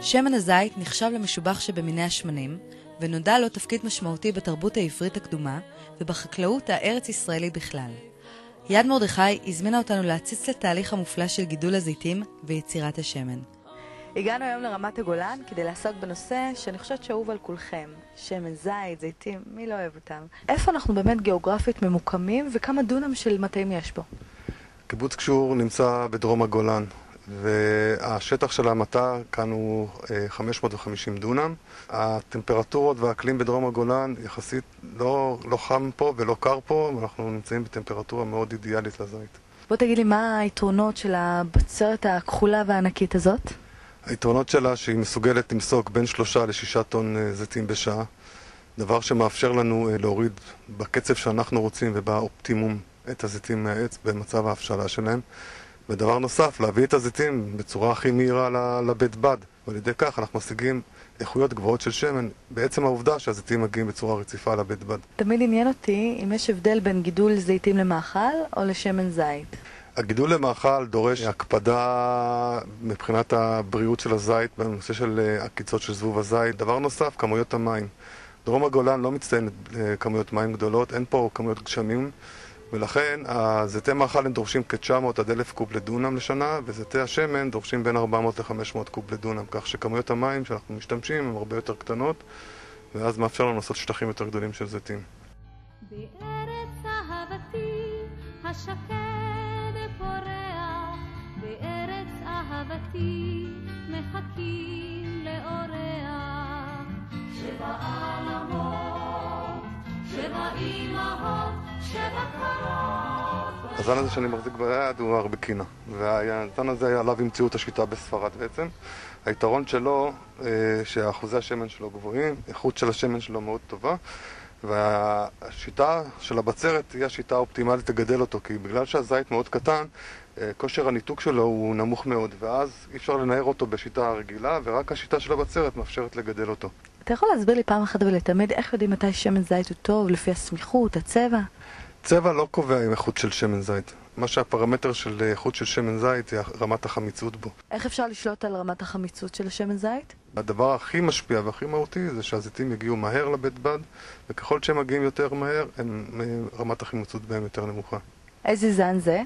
שמן הזית נחשב למשובח שבמיני השמנים, ונודע לו תפקיד משמעותי בתרבות העברית הקדומה ובחקלאות הארץ-ישראלית בכלל. יד מרדכי הזמינה אותנו להציץ לתהליך המופלא של גידול הזיתים ויצירת השמן. הגענו היום לרמת הגולן כדי לעסוק בנושא שאני חושבת שאהוב על כולכם. שמן זית, זיתים, מי לא אוהב אותם? איפה אנחנו באמת גיאוגרפית ממוקמים וכמה דונם של מטעים יש פה? קיבוץ קשור נמצא בדרום הגולן, והשטח של המטע כאן הוא 550 דונם. הטמפרטורות והאקלים בדרום הגולן יחסית לא חם פה ולא קר פה, ואנחנו נמצאים בטמפרטורה מאוד אידיאלית לזית. בוא תגיד לי מה היתרונות של הבצרת הכחולה והענקית הזאת? היתרונות שלה שהיא מסוגלת למסוק בין 3 ל-6 טון זיתים בשעה, דבר שמאפשר לנו להוריד בקצב שאנחנו רוצים ובאופטימום את הזיתים מהעץ במצב ההפשלה שלהם. ודבר נוסף, להביא את הזיתים בצורה הכי מהירה לבית בד, ועל ידי כך אנחנו משיגים איכויות גבוהות של שמן, בעצם העובדה שהזיתים מגיעים בצורה רציפה לבית בד. תמיד עניין אותי אם יש הבדל בין גידול זיתים למאכל או לשמן זית. הגידול למאכל דורש הקפדה מבחינת הבריאות של הזית בנושא של הקיצות של זבוב הזית. דבר נוסף, כמויות המים. דרום הגולן לא מצטיין כמויות מים גדולות, אין פה כמויות גשמים, ולכן הזיתי מאכל הם דורשים כ-900 עד 1,000 קוב לדונם לשנה, וזיתי השמן דורשים בין 400 ל-500 קוב לדונם, כך שכמויות המים שאנחנו משתמשים הן הרבה יותר קטנות, ואז מאפשר לנו לעשות שטחים יותר גדולים של זיתים. בארץ אהבתי השקד פורח, בארץ אהבתי מחכים לאורח. 7 עלמות, 7 אמהות, 7 קרות. הזן הזה שאני מחזיק ביד הוא ארבקינה, והזן הזה עליו המציאו את השיטה בספרד בעצם. היתרון שלו שאחוזי השמן שלו גבוהים, איכות של השמן שלו מאוד טובה, והשיטה של הבצרת היא השיטה האופטימלית לגדל אותו, כי בגלל שהזית מאוד קטן, כושר הניתוק שלו הוא נמוך מאוד, ואז אי אפשר לנער אותו בשיטה רגילה, ורק השיטה של הבצרת מאפשרת לגדל אותו. אתה יכול להסביר לי פעם אחת ולתמיד איך יודעים מתי שמן זית הוא טוב, לפי הסמיכות, הצבע? צבע לא קובע עם איכות של שמן זית. מה שהפרמטר של איכות של שמן זית היא רמת החמיצות בו. איך אפשר לשלוט על רמת החמיצות של השמן זית? הדבר הכי משפיע והכי מהותי זה שהזיתים יגיעו מהר לבית בד, וככל שהם מגיעים יותר מהר, רמת החמיצות בהם יותר נמוכה. איזה זן זה?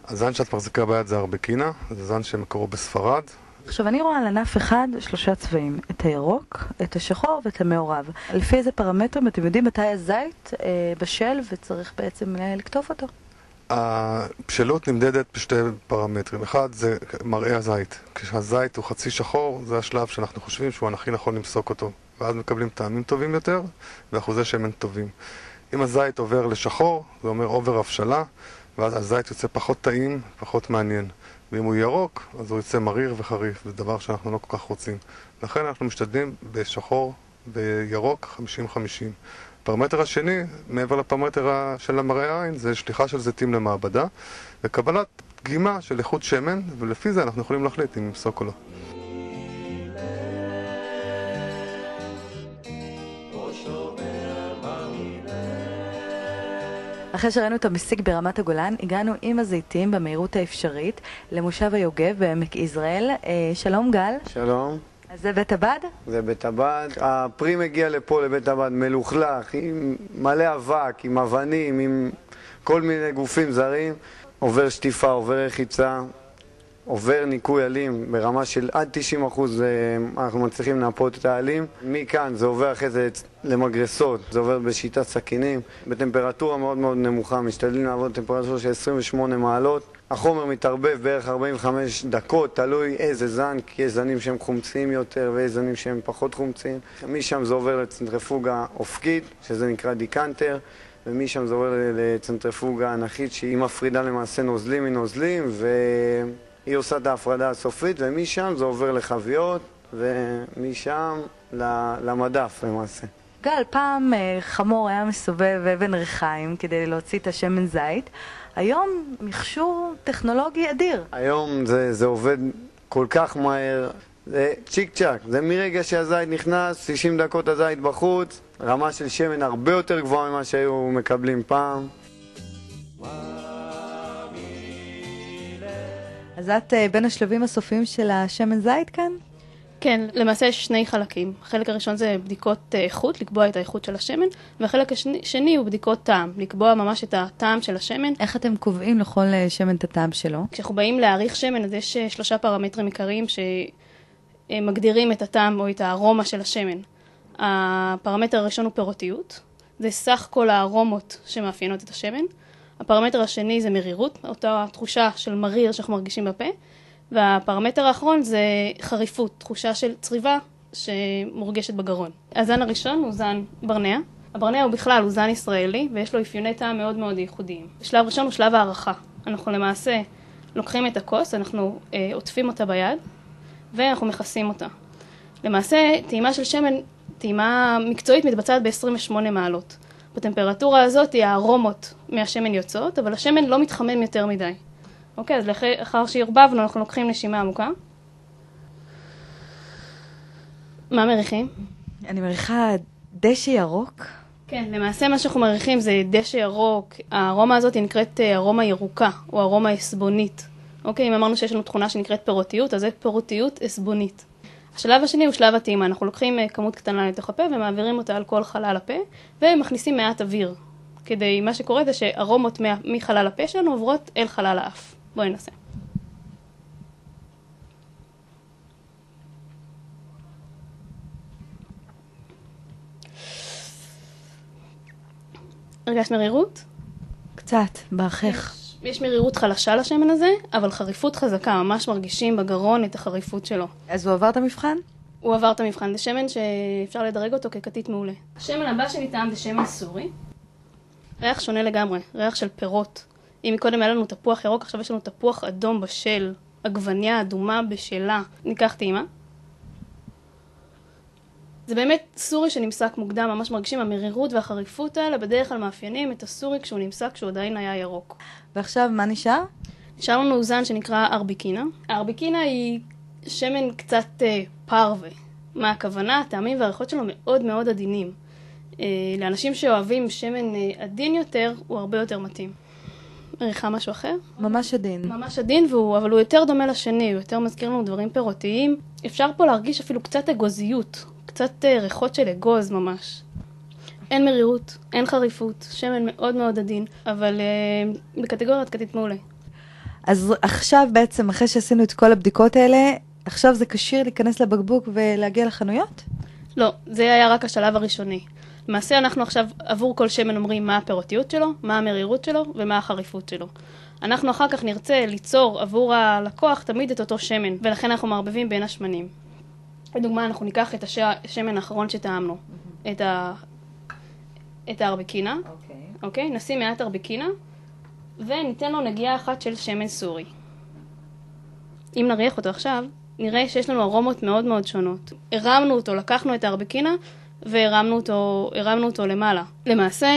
הזן שאת מחזיקה ביד זה ארבקינה, זה זן שמקורו בספרד. עכשיו אני רואה על ענף אחד 3 צבעים, את הירוק, את השחור ואת המעורב. לפי איזה פרמטרים אתם יודעים מתי הזית בשל וצריך בעצם לקטוף אותו? הבשלות נמדדת בשתי פרמטרים. אחד זה מראה הזית. כשהזית הוא חצי שחור, זה השלב שאנחנו חושבים שהוא הכי נכון למסוק אותו. ואז מקבלים טעמים טובים יותר ואחוזי שמן טובים. אם הזית עובר לשחור, זה אומר עובר הבשלה, ואז הזית יוצא פחות טעים, פחות מעניין. ואם הוא ירוק, אז הוא יוצא מריר וחריף, זה דבר שאנחנו לא כל כך רוצים. לכן אנחנו משתדלים בשחור וירוק 50-50. הפרמטר השני, מעבר לפרמטר של המראה העין, זה שליחה של זיתים למעבדה וקבלת דגימה של איכות שמן, ולפי זה אנחנו יכולים להחליט אם למסוק או לא. אחרי שראינו את המסיק ברמת הגולן, הגענו עם הזיתים במהירות האפשרית למושב היוגב בעמק יזרעאל. שלום גל. שלום. אז זה בית הבד? זה בית הבד. הפרי מגיע לפה לבית הבד מלוכלך, עם מלא אבק, עם אבנים, עם כל מיני גופים זרים. עובר שטיפה, עובר רחיצה, עובר ניקוי עלים ברמה של עד 90%. אנחנו מצליחים לנפות את העלים. מכאן זה עובר אחרי זה למגרסות, זה עובר בשיטת סכינים, בטמפרטורה מאוד מאוד נמוכה, משתדלים לעבוד בטמפרטורה של 28 מעלות. החומר מתערבב בערך 45 דקות, תלוי איזה זן, כי יש זנים שהם חומציים יותר ויש זנים שהם פחות חומציים. משם זה עובר לצנטריפוגה אופקית, שזה נקרא דיקנטר, ומשם זה עובר לצנטריפוגה אנכית, שהיא מפרידה למעשה נוזלים מנוזלים, והיא עושה את ההפרדה הסופית, ומשם זה עובר לחביות, ומשם למדף למעשה. גל, פעם חמור היה מסובב אבן ריחיים כדי להוציא את השמן זית. היום מכשור טכנולוגי אדיר. היום זה עובד כל כך מהר, זה צ'יק צ'ק. זה מרגע שהזית נכנס, 60 דקות הזית בחוץ, רמה של שמן הרבה יותר גבוהה ממה שהיו מקבלים פעם. אז את בין השלבים הסופיים של השמן זית כאן? כן, למעשה יש שני חלקים. החלק הראשון זה בדיקות איכות, לקבוע את האיכות של השמן, והחלק השני הוא בדיקות טעם, לקבוע ממש את הטעם של השמן. איך אתם קובעים לכל שמן את הטעם שלו? כשאנחנו באים להעריך שמן, אז יש 3 פרמטרים עיקריים שמגדירים את הטעם או את הארומה של השמן. הפרמטר הראשון הוא פירותיות, זה סך כל הארומות שמאפיינות את השמן. הפרמטר השני זה מרירות, אותה תחושה של מריר שאנחנו מרגישים בפה. והפרמטר האחרון זה חריפות, תחושה של צריבה שמורגשת בגרון. הזן הראשון הוא זן ברנע. הברנע הוא בכלל, הוא זן ישראלי, ויש לו אפיוני טעם מאוד מאוד ייחודיים. השלב הראשון הוא שלב הערכה. אנחנו למעשה לוקחים את הכוס, אנחנו עוטפים אותה ביד, ואנחנו מכסים אותה. למעשה, טעימה של שמן, טעימה מקצועית מתבצעת ב-28 מעלות. בטמפרטורה הזאת הארומות מהשמן יוצאות, אבל השמן לא מתחמם יותר מדי. אוקיי, אז לאחר שהרבבנו, אנחנו לוקחים נשימה עמוקה. מה מריחים? אני מריחה דשא ירוק. כן, למעשה מה שאנחנו מריחים זה דשא ירוק. הארומה הזאת נקראת ארומה ירוקה, או ארומה עסבונית. אוקיי, אם אמרנו שיש לנו תכונה שנקראת פירותיות, אז זה פירותיות עסבונית. השלב השני הוא שלב הטעימה. אנחנו לוקחים כמות קטנה לתוך הפה ומעבירים אותה על כל חלל הפה, ומכניסים מעט אוויר. כדי, מה שקורה זה שארומות מחלל הפה שלנו עוברות אל חלל האף. בואי ננסה. הרגשת מרירות? קצת, באחך. יש מרירות חלשה לשמן הזה, אבל חריפות חזקה, ממש מרגישים בגרון את החריפות שלו. אז הוא עבר את המבחן? הוא עבר את המבחן, זה שמן שאפשר לדרג אותו ככתית מעולה. השמן הבא שניתן זה שמן סורי. ריח שונה לגמרי, ריח של פירות. אם מקודם היה לנו תפוח ירוק, עכשיו יש לנו תפוח אדום בשל, עגבניה אדומה בשלה. ניקח טעימה. זה באמת סורי שנמסק מוקדם, ממש מרגישים המרירות והחריפות האלה בדרך כלל מאפיינים את הסורי כשהוא נמסק, כשהוא עדיין היה ירוק. ועכשיו מה נשאר? נשאר לנו זן שנקרא ארביקינה. הארביקינה היא שמן קצת פרווה. מה הכוונה? הטעמים והריחות שלו מאוד מאוד עדינים. לאנשים שאוהבים שמן עדין יותר, הוא הרבה יותר מתאים. מריחה משהו אחר? ממש עדין. ממש עדין, אבל הוא יותר דומה לשני, הוא יותר מזכיר לנו דברים פירותיים. אפשר פה להרגיש אפילו קצת אגוזיות, קצת ריחות של אגוז ממש. אין מרירות, אין חריפות, שמן מאוד מאוד עדין, אבל בקטגוריית כתית מעולה. אז עכשיו בעצם, אחרי שעשינו את כל הבדיקות האלה, עכשיו זה כשיר להיכנס לבקבוק ולהגיע לחנויות? לא, זה היה רק השלב הראשוני. למעשה אנחנו עכשיו עבור כל שמן אומרים מה הפירותיות שלו, מה המרירות שלו ומה החריפות שלו. אנחנו אחר כך נרצה ליצור עבור הלקוח תמיד את אותו שמן, ולכן אנחנו מערבבים בין השמנים. לדוגמה, אנחנו ניקח את השמן האחרון שטעמנו, את הארביקינה, אוקיי? נשים מעט ארביקינה, וניתן לו נגיעה אחת של שמן סורי. אם נריח אותו עכשיו, נראה שיש לנו ארומות מאוד מאוד שונות. הרמנו אותו, לקחנו את הארביקינה, והרמנו אותו למעלה. למעשה,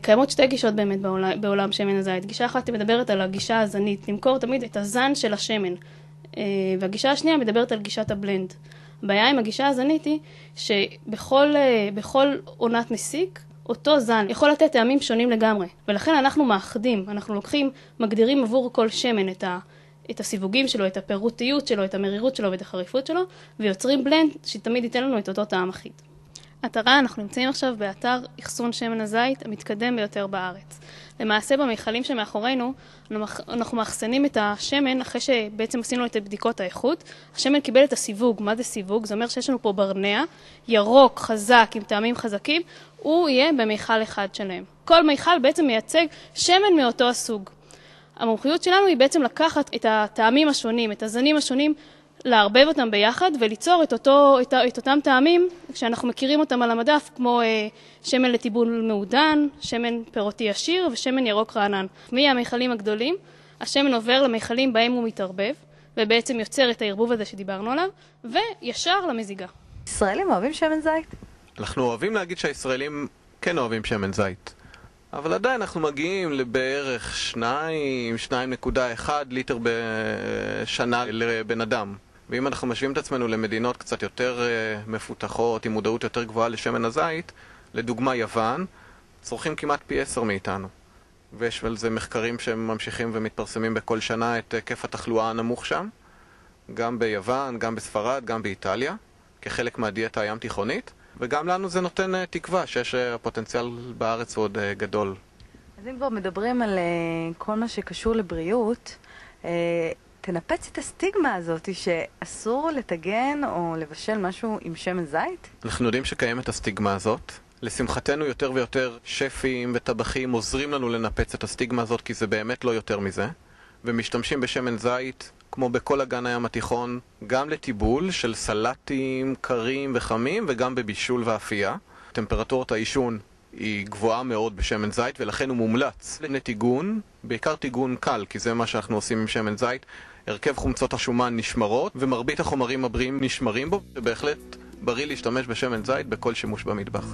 קיימות שתי גישות באמת בעולם שמן הזית. גישה אחת מדברת על הגישה הזנית, למכור תמיד את הזן של השמן. והגישה השנייה מדברת על גישת הבלנד. הבעיה עם הגישה הזנית היא שבכל עונת מסיק, אותו זן יכול לתת טעמים שונים לגמרי. ולכן אנחנו מאחדים, אנחנו מגדירים עבור כל שמן את הסיווגים שלו, את הפירותיות שלו, את המרירות שלו ואת החריפות שלו, ויוצרים בלנד שתמיד ייתן לנו את אותו טעם אחיד. אתרה, אנחנו נמצאים עכשיו באתר אחסון שמן הזית המתקדם ביותר בארץ. למעשה במכלים שמאחורינו, אנחנו מאחסנים את השמן אחרי שבעצם עשינו את בדיקות האיכות. השמן קיבל את הסיווג. מה זה סיווג? זה אומר שיש לנו פה ברנע, ירוק, חזק, עם טעמים חזקים, הוא יהיה במיכל אחד שלהם. כל מיכל בעצם מייצג שמן מאותו הסוג. המומחיות שלנו היא בעצם לקחת את הטעמים השונים, את הזנים השונים, לערבב אותם ביחד וליצור את אותם טעמים שאנחנו מכירים אותם על המדף, כמו שמן לטיבול מעודן, שמן פירותי עשיר ושמן ירוק רענן. מהמיכלים הגדולים, השמן עובר למיכלים בהם הוא מתערבב, ובעצם יוצר את הערבוב הזה שדיברנו עליו, וישר למזיגה. ישראלים אוהבים שמן זית? אנחנו אוהבים להגיד שהישראלים כן אוהבים שמן זית. אבל עדיין אנחנו מגיעים לבערך 2.1 ליטר בשנה לבן אדם. ואם אנחנו משווים את עצמנו למדינות קצת יותר מפותחות, עם מודעות יותר גבוהה לשמן הזית, לדוגמה יוון, צורכים כמעט פי 10 מאיתנו. ויש על זה מחקרים שממשיכים ומתפרסמים בכל שנה את היקף התחלואה הנמוך שם, גם ביוון, גם בספרד, גם באיטליה. כחלק מהדיאטה הים תיכונית, וגם לנו זה נותן תקווה שיש פוטנציאל בארץ עוד גדול. אז אם כבר מדברים על כל מה שקשור לבריאות, תנפץ את הסטיגמה הזאת שאסור לטגן או לבשל משהו עם שמן זית? אנחנו יודעים שקיימת הסטיגמה הזאת. לשמחתנו יותר ויותר שפים וטבחים עוזרים לנו לנפץ את הסטיגמה הזאת, כי זה באמת לא יותר מזה. ומשתמשים בשמן זית, כמו בכל אגן הים התיכון, גם לטיבול של סלטים קרים וחמים וגם בבישול ואפייה. טמפרטורת העישון היא גבוהה מאוד בשמן זית, ולכן הוא מומלץ לטיגון, בעיקר טיגון קל, כי זה מה שאנחנו עושים עם שמן זית. הרכב חומצות השומן נשמרות, ומרבית החומרים הבריאים נשמרים בו, ובהחלט בריא להשתמש בשמן זית בכל שימוש במטבח.